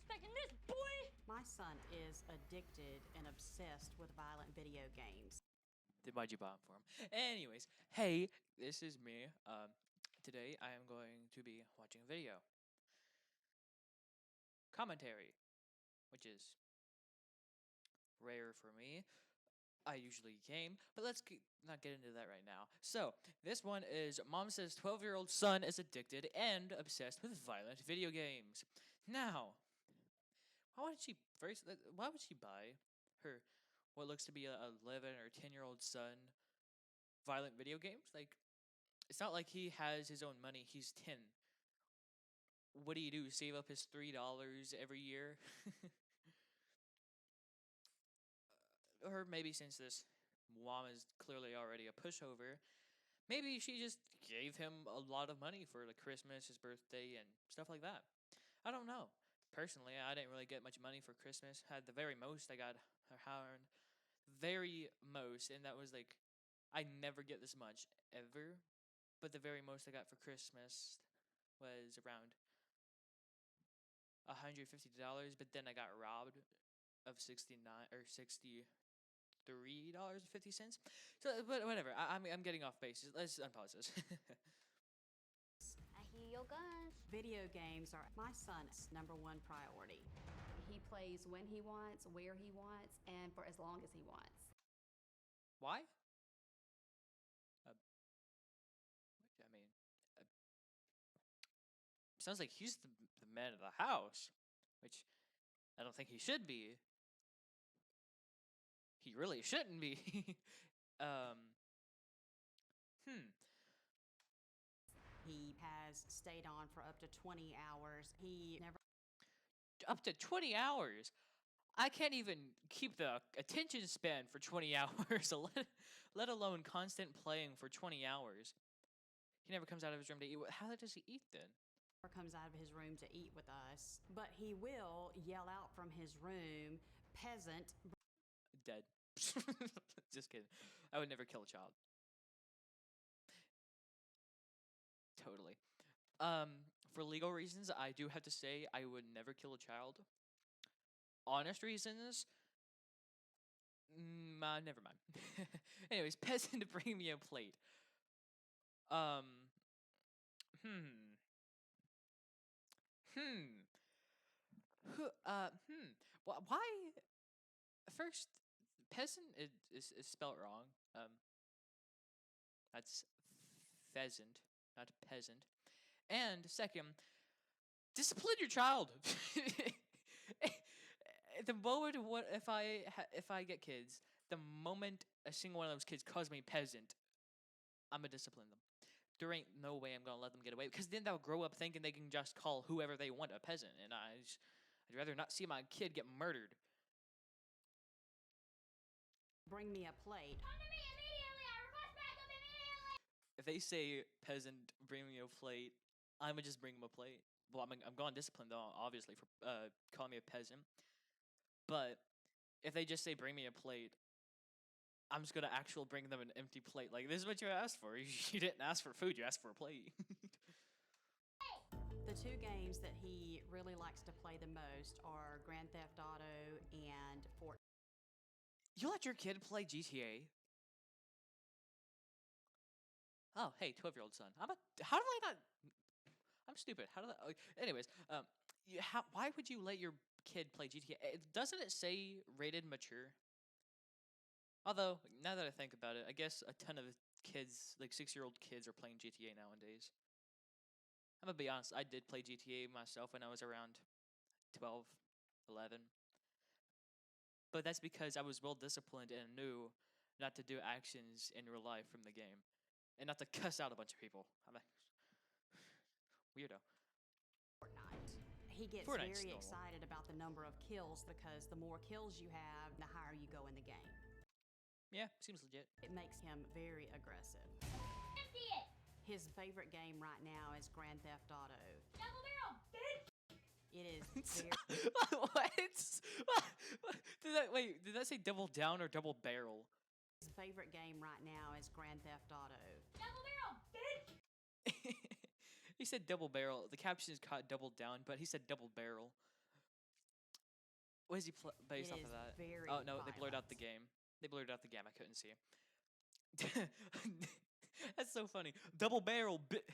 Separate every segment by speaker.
Speaker 1: expecting this, boy!
Speaker 2: My son is addicted and obsessed with violent video games.
Speaker 3: Then why'd you buy them for him? Anyways, hey, this is me. Today I am going to be watching a video. Commentary, which is rare for me. I usually game, but let's not get into that right now. So, this one is Mom says 12-year-old son is addicted and obsessed with violent video games. Now, why would she buy her what looks to be a 11 or 10-year-old son violent video games? Like, it's not like he has his own money. He's 10. What do you do? Save up his $3 every year? Or maybe since this mom is clearly already a pushover, maybe she just gave him a lot of money for like Christmas, his birthday, and stuff like that. I don't know. Personally, I didn't really get much money for Christmas. Had the very most I got around very most, and that was like I never get this much ever. But the very most I got for Christmas was around $150. But then I got robbed of 69 or $63.50. So, but whatever. I'm getting off base. Let's unpause this.
Speaker 1: I hear your guns.
Speaker 2: Video games are my son's #1 priority.
Speaker 4: He plays when he wants, where he wants, and for as long as he wants.
Speaker 3: Why? Uh, I mean, uh, sounds like he's the man of the house, which I don't think he should be. He really shouldn't be. um. Hmm.
Speaker 2: He has stayed on for up to 20 hours. He never
Speaker 3: Up to 20 hours. I can't even keep the attention span for 20 hours, let alone constant playing for 20 hours. He never comes out of his room to eat. How does he eat then?
Speaker 2: comes out of his room to eat with us, but he will yell out from his room, "Peasant,
Speaker 3: Dead. Just kidding. I would never kill a child. Totally. For legal reasons, I do have to say I would never kill a child. Honest reasons, never mind. Anyways, peasant to bring me a plate. Um, hmm, hmm, Why? First, peasant is spelt wrong. That's pheasant, not peasant. And second, discipline your child. The moment what if I get kids, the moment a single one of those kids calls me peasant, I'm gonna discipline them. There ain't no way I'm gonna let them get away because then they'll grow up thinking they can just call whoever they want a peasant, and I'd rather not see my kid get murdered.
Speaker 2: bring me a plate."
Speaker 1: Come to me immediately! I request backup immediately!
Speaker 3: If they say peasant, bring me a plate, I'm gonna just bring them a plate. Well, I'm going to discipline them obviously for calling me a peasant. But if they just say bring me a plate, I'm just gonna actually bring them an empty plate. Like, this is what you asked for. You didn't ask for food. You asked for a plate.
Speaker 2: The two games that he really likes to play the most are Grand Theft Auto and Fortnite.
Speaker 3: You let your kid play GTA? Oh, hey, 12-year-old son. How do I not? I'm stupid. How do I? Anyways, why would you let your kid play GTA? Doesn't it say rated mature? Although, now that I think about it, I guess a ton of kids, like 6-year-old kids, are playing GTA nowadays. I'm gonna be honest, I did play GTA myself when I was around 12, 11. But that's because I was well disciplined and knew not to do actions in real life from the game. And not to cuss out a bunch of people. I'm a weirdo.
Speaker 2: He gets
Speaker 3: Fortnite's
Speaker 2: very
Speaker 3: normal.
Speaker 2: excited about the number of kills because the more kills you have, the higher you go in the game.
Speaker 3: Yeah, seems legit.
Speaker 2: It makes him very aggressive.
Speaker 1: Empty it!
Speaker 2: His favorite game right now is Grand Theft Auto.
Speaker 1: Double barrel, bitch!
Speaker 2: It is very
Speaker 3: What? Did that say double down or double barrel?
Speaker 2: his favorite game right now is Grand Theft Auto.
Speaker 1: Double barrel, bitch!
Speaker 3: He said double barrel. The caption is caught double down, but he said double barrel. What is he based
Speaker 2: It
Speaker 3: off
Speaker 2: is
Speaker 3: of that?
Speaker 2: very
Speaker 3: Oh no, they blurred out
Speaker 2: violent.
Speaker 3: the game. They blurred out the game. I couldn't see. That's so funny. Double barrel bit.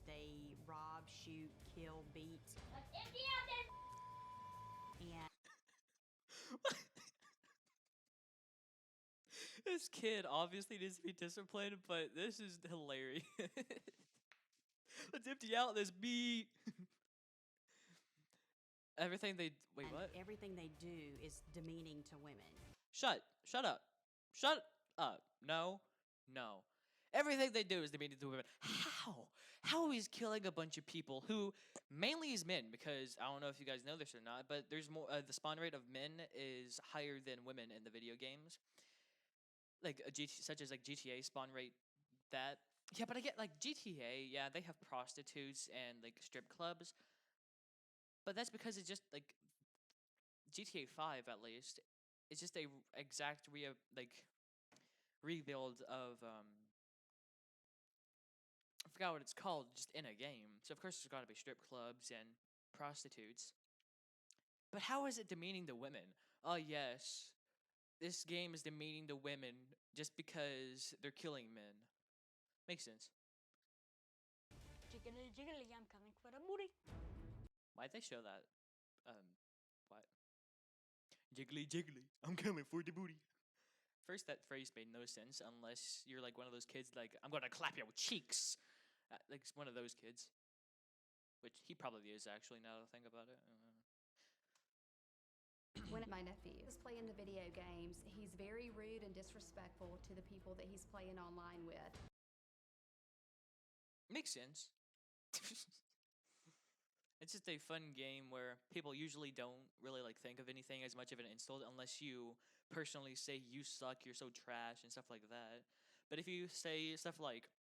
Speaker 2: They rob, shoot, kill, beat,
Speaker 1: Let's empty out this.
Speaker 2: and
Speaker 3: This kid obviously needs to be disciplined, but this is hilarious. Let's empty out this beat. Everything they wait,
Speaker 2: and
Speaker 3: what?
Speaker 2: everything they do is demeaning to women.
Speaker 3: Shut up. Shut up. No. No. Everything they do is demeaning to women. How? How he's killing a bunch of people who mainly is men, because I don't know if you guys know this or not, but there's more the spawn rate of men is higher than women in the video games. Like such as like GTA spawn rate that. Yeah, but I get like GTA, yeah, they have prostitutes and like strip clubs. But that's because it's just like GTA 5 at least. It's just a exact rebuild of I forgot what it's called, just in a game. So of course there's got to be strip clubs and prostitutes. But how is it demeaning to women? Oh yes, this game is demeaning to women just because they're killing men. Makes sense.
Speaker 1: Jiggly jiggly, I'm coming for the booty.
Speaker 3: Why'd they show that? What? Jiggly jiggly, I'm coming for the booty. First, that phrase made no sense unless you're like one of those kids like, I'm gonna clap your cheeks. Like one of those kids. Which he probably is actually, now that I think about it.
Speaker 4: When my nephew is playing the video games, he's very rude and disrespectful to the people that he's playing online with.
Speaker 3: Makes sense. It's just a fun game where people usually don't really like think of anything as much of an insult unless you personally say you suck, you're so trash and stuff like that. But if you say stuff like,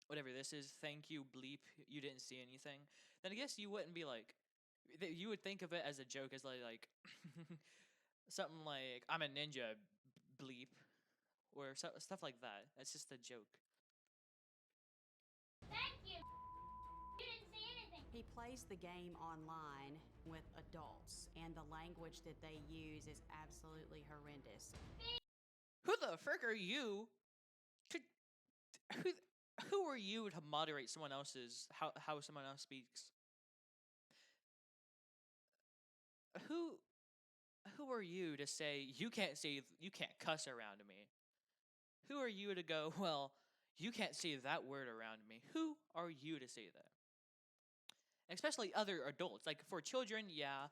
Speaker 3: whatever this is, thank you, bleep, you didn't see anything, then I guess you wouldn't be like, you would think of it as a joke, as like something like, I'm a ninja, bleep, or stuff like that. That's just a joke.
Speaker 1: Thank you. You didn't see anything.
Speaker 2: He plays the game online with adults, and the language that they use is absolutely horrendous.
Speaker 3: Who the frick are you? Who are you to moderate someone else's how someone else speaks? Who are you to say you can't cuss around me? Who are you to go, well, you can't say that word around me? Who are you to say that? Especially other adults. Like for children, yeah,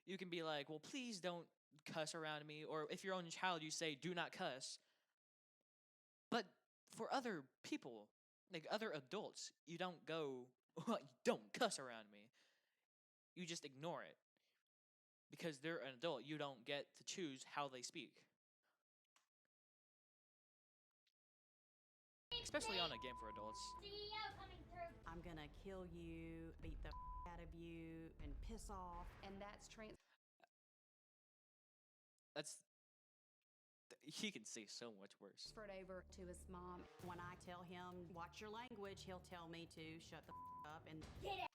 Speaker 3: you can be like, well, please don't cuss around me. Or if your own child, you say, do not cuss. But for other people, like other adults, you don't go, well, don't cuss around me. You just ignore it. Because they're an adult, you don't get to choose how they speak. Especially on a game for adults.
Speaker 1: CEO coming through.
Speaker 2: I'm gonna kill you, beat the out of you, and piss off.
Speaker 4: And that's
Speaker 3: That's he can say so much worse.
Speaker 4: transferred over to his mom.
Speaker 2: When I tell him, watch your language, he'll tell me to shut the up and
Speaker 1: Get it.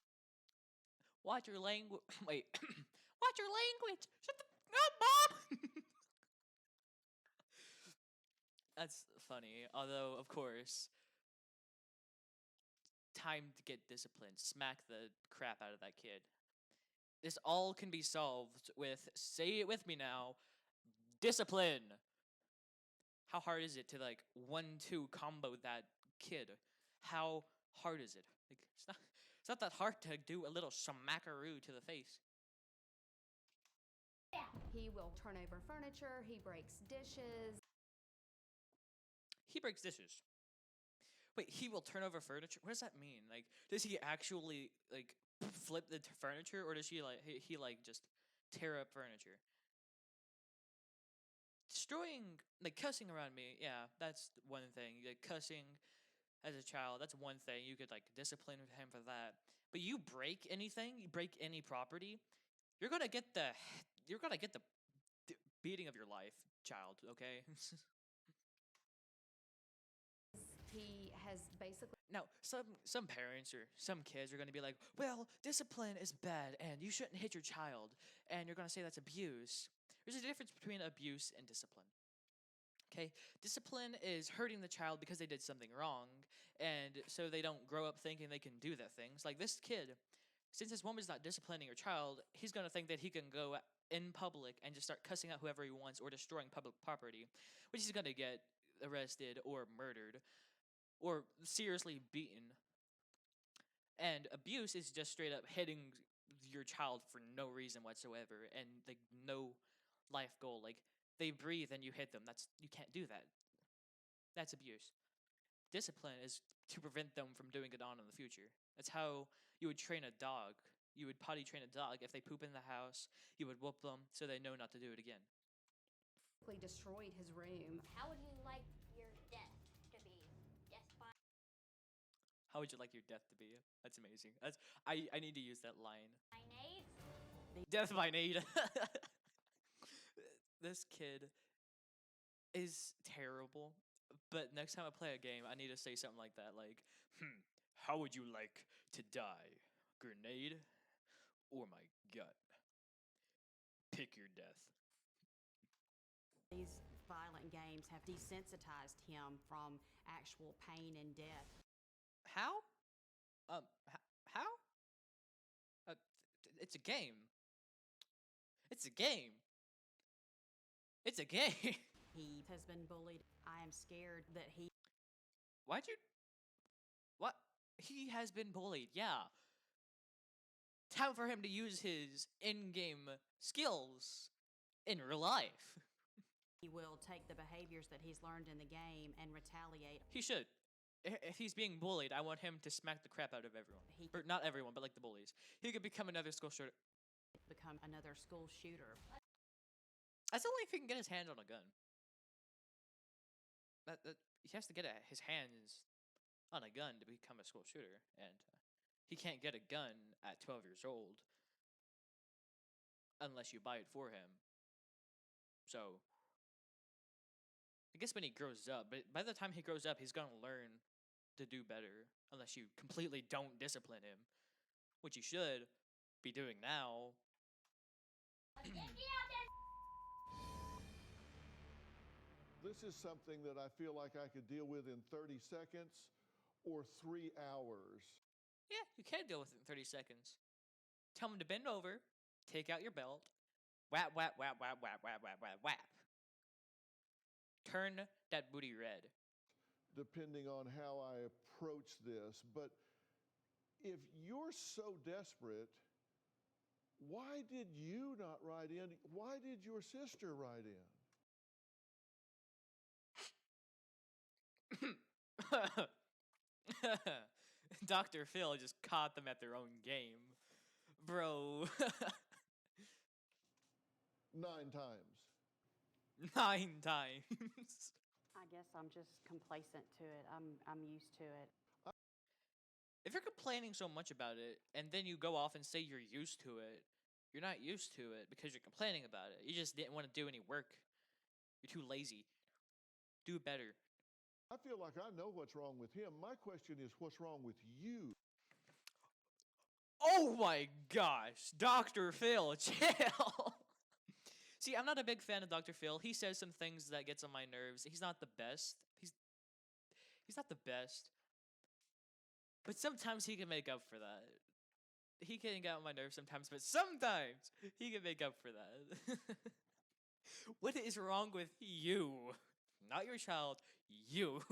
Speaker 3: Watch your language. Wait. Watch your language. Shut the up, Mom. That's funny. Although, of course, time to get disciplined. Smack the crap out of that kid. This all can be solved with, say it with me now, discipline. How hard is it to like 1-2 combo that kid? How hard is it? Like it's not that hard to do a little smackaroo to the face.
Speaker 4: He will turn over furniture, he breaks dishes.
Speaker 3: He breaks dishes. Wait, he will turn over furniture? What does that mean? Like, does he actually like flip the furniture, or does he like just tear up furniture? Destroying, like cussing around me, yeah, that's one thing. Like cussing as a child, that's one thing. You could like discipline him for that. But you break anything, you break any property, you're gonna get the beating of your life, child. Okay.
Speaker 4: He has basically
Speaker 3: Now, some parents or some kids are going to be like, "Well, discipline is bad, and you shouldn't hit your child," and you're going to say that's abuse. There's a difference between abuse and discipline. Okay, discipline is hurting the child because they did something wrong, and so they don't grow up thinking they can do that things. Like this kid, since his woman's not disciplining her child, he's gonna think that he can go in public and just start cussing out whoever he wants or destroying public property, which he's gonna get arrested or murdered or seriously beaten. And abuse is just straight up hitting your child for no reason whatsoever and like no life goal. Like they breathe and you hit them. You can't do that. That's abuse. Discipline is to prevent them from doing it on in the future. That's how you would train a dog. You would potty train a dog. If they poop in the house, you would whoop them so they know not to do it again.
Speaker 4: destroyed his room.
Speaker 1: How would you like your death to be? Yes, fine.
Speaker 3: How would you like your death to be? That's amazing. I need to use that line.
Speaker 1: My name?
Speaker 3: Death by need. This kid is terrible. But next time I play a game, I need to say something like that. Like, how would you like to die? Grenade or my gut? Pick your death.
Speaker 2: These violent games have desensitized him from actual pain and death.
Speaker 3: How? How? It's a game. It's a game. It's a game.
Speaker 2: He has been bullied. I am scared that he
Speaker 3: Why'd you? What? He has been bullied. Yeah. Time for him to use his in-game skills in real life.
Speaker 2: will take the behaviors that he's learned in the game and retaliate.
Speaker 3: He should. If he's being bullied, I want him to smack the crap out of everyone. Or not everyone, but like the bullies. He could become another school shooter.
Speaker 2: Become another school shooter.
Speaker 3: That's only if he can get his hand on a gun. He has to get his hands on a gun to become a school shooter, and he can't get a gun at 12 years old unless you buy it for him. So I guess when he grows up, but by the time he grows up, he's gonna learn to do better unless you completely don't discipline him, which you should be doing now.
Speaker 5: This is something that I feel like I could deal with in 30 seconds or 3 hours.
Speaker 3: Yeah, you can deal with it in 30 seconds. Tell him to bend over, take out your belt, whap, whap, whap, whap, whap, whap, whap, whap, whap. Turn that booty red.
Speaker 5: Depending on how I approach this. But if you're so desperate, why did you not write in? Why did your sister write in?
Speaker 3: Dr. Phil just caught them at their own game. Bro.
Speaker 5: 9 times.
Speaker 3: 9 times.
Speaker 2: I guess I'm just complacent to it. I'm used to it.
Speaker 3: If you're complaining so much about it and then you go off and say you're used to it, you're not used to it because you're complaining about it. You just didn't want to do any work. You're too lazy. Do better.
Speaker 5: I feel like I know what's wrong with him. My question is, what's wrong with you?
Speaker 3: Oh my gosh, Dr. Phil, chill. See, I'm not a big fan of Dr. Phil. He says some things that gets on my nerves. He's not the best. He's not the best. But sometimes he can make up for that. He can get on my nerves sometimes, but sometimes he can make up for that. What is wrong with you? Not your child, you.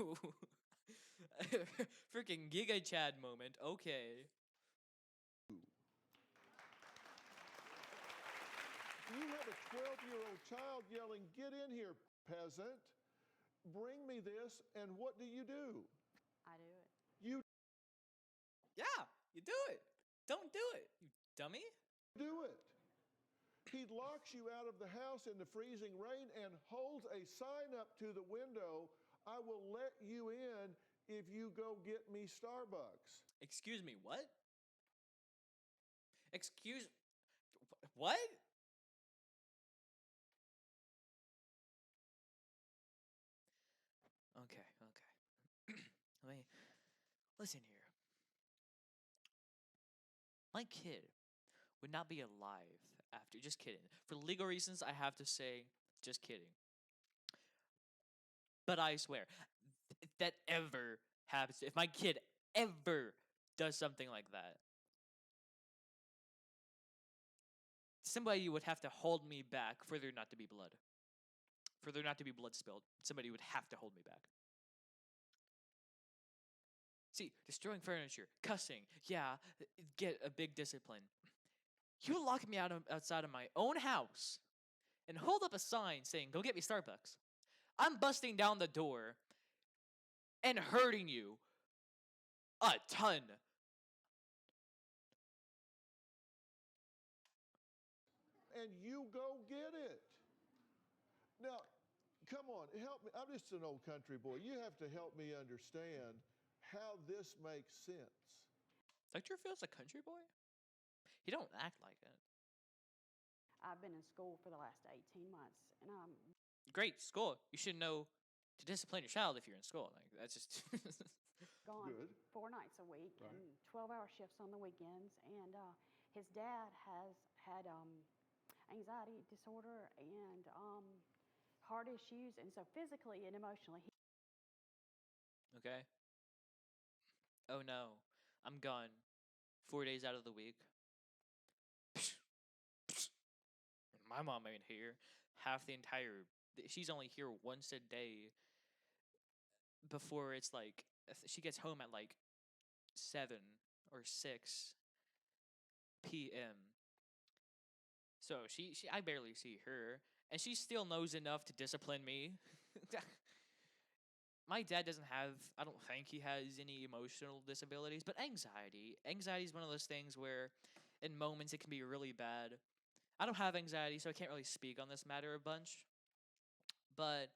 Speaker 3: Freaking Giga Chad moment. Okay.
Speaker 5: You have a 12-year-old child yelling, "Get in here, peasant. Bring me this," and what do?
Speaker 2: I do it.
Speaker 5: You
Speaker 3: Yeah, you do it. Don't do it, you dummy.
Speaker 5: do it. He locks you out of the house in the freezing rain and holds a sign up to the window, "I will let you in if you go get me Starbucks."
Speaker 3: Excuse me, what? Excuse... What? Okay. Let me Listen here. My kid would not be alive after. Just kidding. For legal reasons, I have to say, just kidding. But I swear, if that ever happens, if my kid ever does something like that, somebody would have to hold me back for there not to be blood. For there not to be blood spilled, somebody would have to hold me back. See, destroying furniture, cussing, yeah, get a big discipline. You lock me outside of my own house and hold up a sign saying, "Go get me Starbucks." I'm busting down the door and hurting you a ton.
Speaker 5: And you go get it. Now, come on, help me. I'm just an old country boy. You have to help me understand how this makes sense.
Speaker 3: Doctor feels a country boy? He don't act like it.
Speaker 6: I've been in school for the last 18 months, and I'm
Speaker 3: Great, school. You should know to discipline your child if you're in school. Like that's just
Speaker 6: gone
Speaker 5: Good.
Speaker 6: 4 nights a week
Speaker 5: Right.
Speaker 6: and 12-hour shifts on the weekends. And his dad has had anxiety disorder and heart issues, and so physically and emotionally,
Speaker 3: okay. Oh no, I'm gone 4 days out of the week. My mom ain't here half the entire. She's only here once a day. Before it's like she gets home at like 7 or 6 p.m. So she I barely see her, and she still knows enough to discipline me. My dad doesn't have. I don't think he has any emotional disabilities, but anxiety. Anxiety is one of those things where, in moments, it can be really bad. I don't have anxiety, so I can't really speak on this matter a bunch. But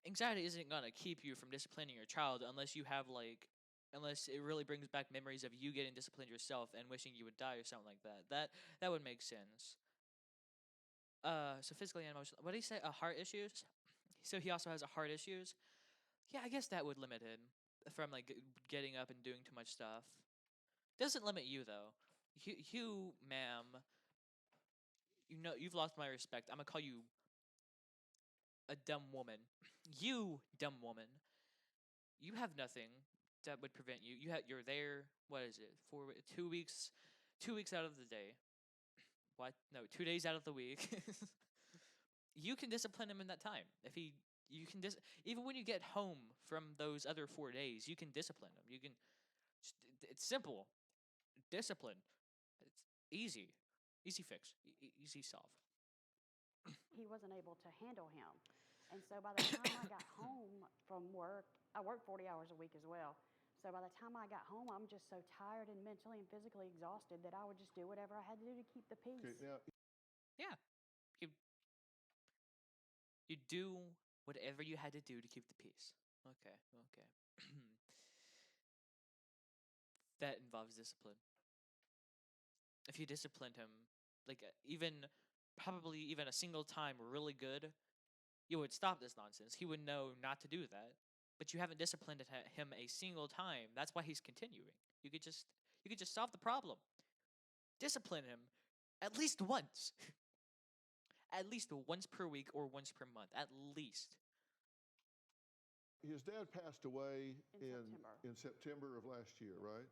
Speaker 3: anxiety isn't gonna keep you from disciplining your child unless you have like unless it really brings back memories of you getting disciplined yourself and wishing you would die or something like that. That would make sense. So physically and emotionally. What did he say? Heart issues. So he also has a heart issues. Yeah, I guess that would limit him from like getting up and doing too much stuff. Doesn't limit you though. You, ma'am. You know you've lost my respect. I'm gonna call you a dumb woman. You dumb woman. You have nothing that would prevent you. You're there. What is it? 2 weeks. 2 weeks out of the day. What? No, 2 days out of the week. You can discipline him in that time. If he, you can even when you get home from those other 4 days, you can discipline him. You can. It's simple. Discipline. It's easy. Easy fix. Easy solve.
Speaker 6: he wasn't able to handle him. And so by the time I got home from work, I work 40 hours a week as well. So by the time I got home, I'm just so tired and mentally and physically exhausted that I would just do whatever I had to do to keep the peace.
Speaker 5: Okay, now,
Speaker 3: Yeah. You do whatever you had to do to keep the peace. Okay. That involves discipline. If you disciplined him, like probably even a single time really good, you would stop this nonsense. He would know not to do that. But you haven't disciplined him a single time. That's why he's continuing. You could just solve the problem. Discipline him at least once. At least once per week or once per month. At least.
Speaker 5: his dad passed away
Speaker 6: In
Speaker 5: in September of last year, right?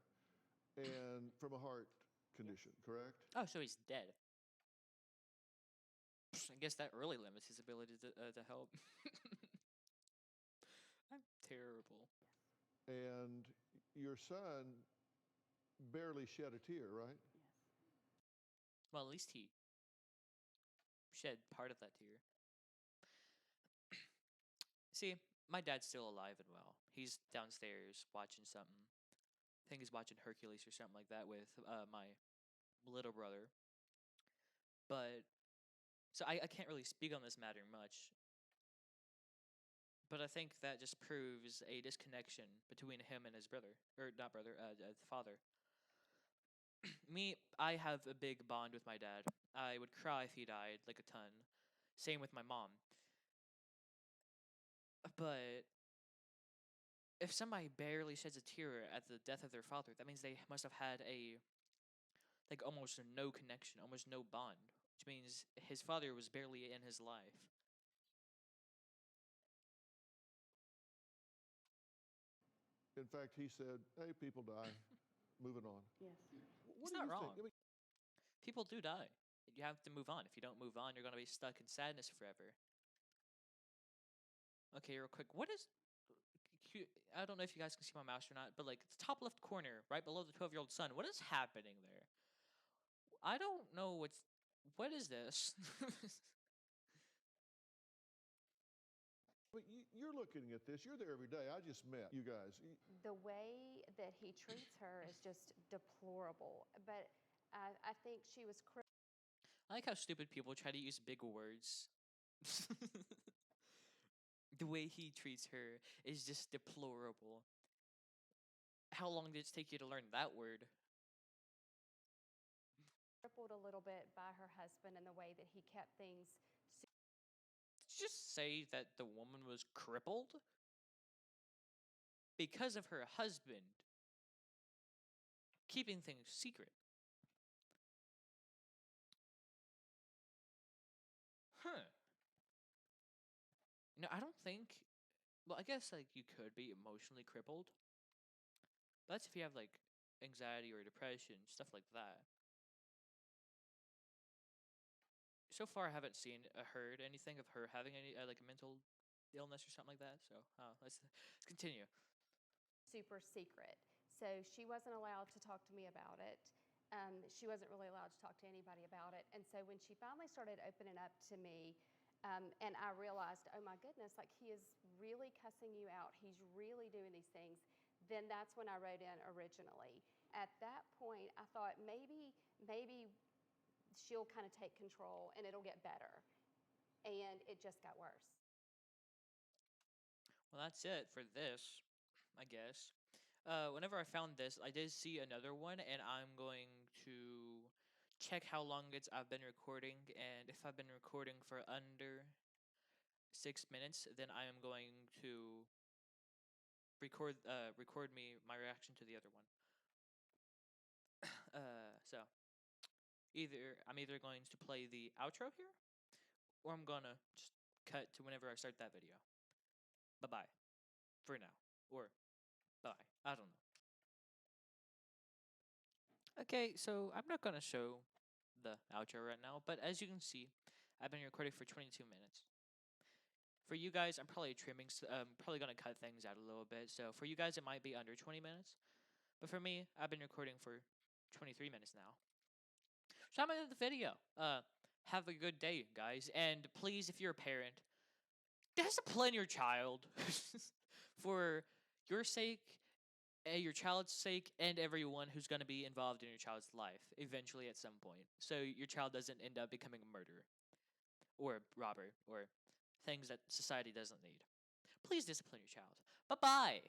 Speaker 5: And from a heart condition, correct?
Speaker 3: Oh, so he's dead. I guess that really limits his ability to help. I'm terrible.
Speaker 5: And your son barely shed a tear, right?
Speaker 6: Yes.
Speaker 3: Well, at least he shed part of that tear. See, my dad's still alive and well. He's downstairs watching something. I think he's watching Hercules or something like that with my little brother. But so I can't really speak on this matter much. But I think that just proves a disconnection between him and his brother, or not brother, father. Me, I have a big bond with my dad. I would cry if he died, like a ton. Same with my mom. But if somebody barely sheds a tear at the death of their father, that means they must have had like almost no connection, almost no bond, which means his father was barely in his life.
Speaker 5: In fact, he said, "Hey, people die. Moving on."
Speaker 6: Yes.
Speaker 5: What
Speaker 3: He's
Speaker 5: do
Speaker 3: not
Speaker 5: you
Speaker 3: wrong.
Speaker 5: think? I mean,
Speaker 3: People do die. You have to move on. If you don't move on, you're going to be stuck in sadness forever. Okay, real quick. What is. I don't know if you guys can see my mouse or not, but like the top left corner, right below the 12-year-old son, what is happening there? I don't know what's. What is this?
Speaker 5: but you're looking at this. You're there every day. I just met you guys.
Speaker 4: The way that he treats her is just deplorable. But I think she was
Speaker 3: I like how stupid people try to use big words. The way he treats her is just deplorable. How long did it take you to learn that word?
Speaker 4: crippled a little bit by her husband and the way that he kept things.
Speaker 3: Did you just say that the woman was crippled? Because of her husband keeping things secret. Huh. I don't think. Well, I guess like you could be emotionally crippled. But that's if you have like anxiety or depression, stuff like that. So far, I haven't seen, heard anything of her having any like a mental illness or something like that. So let's continue.
Speaker 4: Super secret. So she wasn't allowed to talk to me about it. She wasn't really allowed to talk to anybody about it. And so when she finally started opening up to me, and I realized, oh my goodness, like he is really cussing you out. He's really doing these things. Then that's when I wrote in originally. At that point, I thought maybe she'll kind of take control and it'll get better. And it just got worse.
Speaker 3: Well, that's it for this, I guess. Whenever I found this, I did see another one, and I'm going to check how long I've been recording, and if I've been recording for under 6 minutes, then I am going to record my reaction to the other one. So I'm either going to play the outro here, or I'm gonna just cut to whenever I start that video. Bye bye, for now, or bye. I don't know. Okay, so I'm not gonna show the outro right now, but as you can see, I've been recording for 22 minutes. For you guys, I'm probably probably gonna cut things out a little bit. So for you guys, it might be under 20 minutes, but for me, I've been recording for 23 minutes now. So I'm end the video. Have a good day, guys, and please, if you're a parent, discipline your child for your sake, your child's sake, and everyone who's going to be involved in your child's life eventually at some point. So your child doesn't end up becoming a murderer or a robber or things that society doesn't need. Please discipline your child. Bye-bye.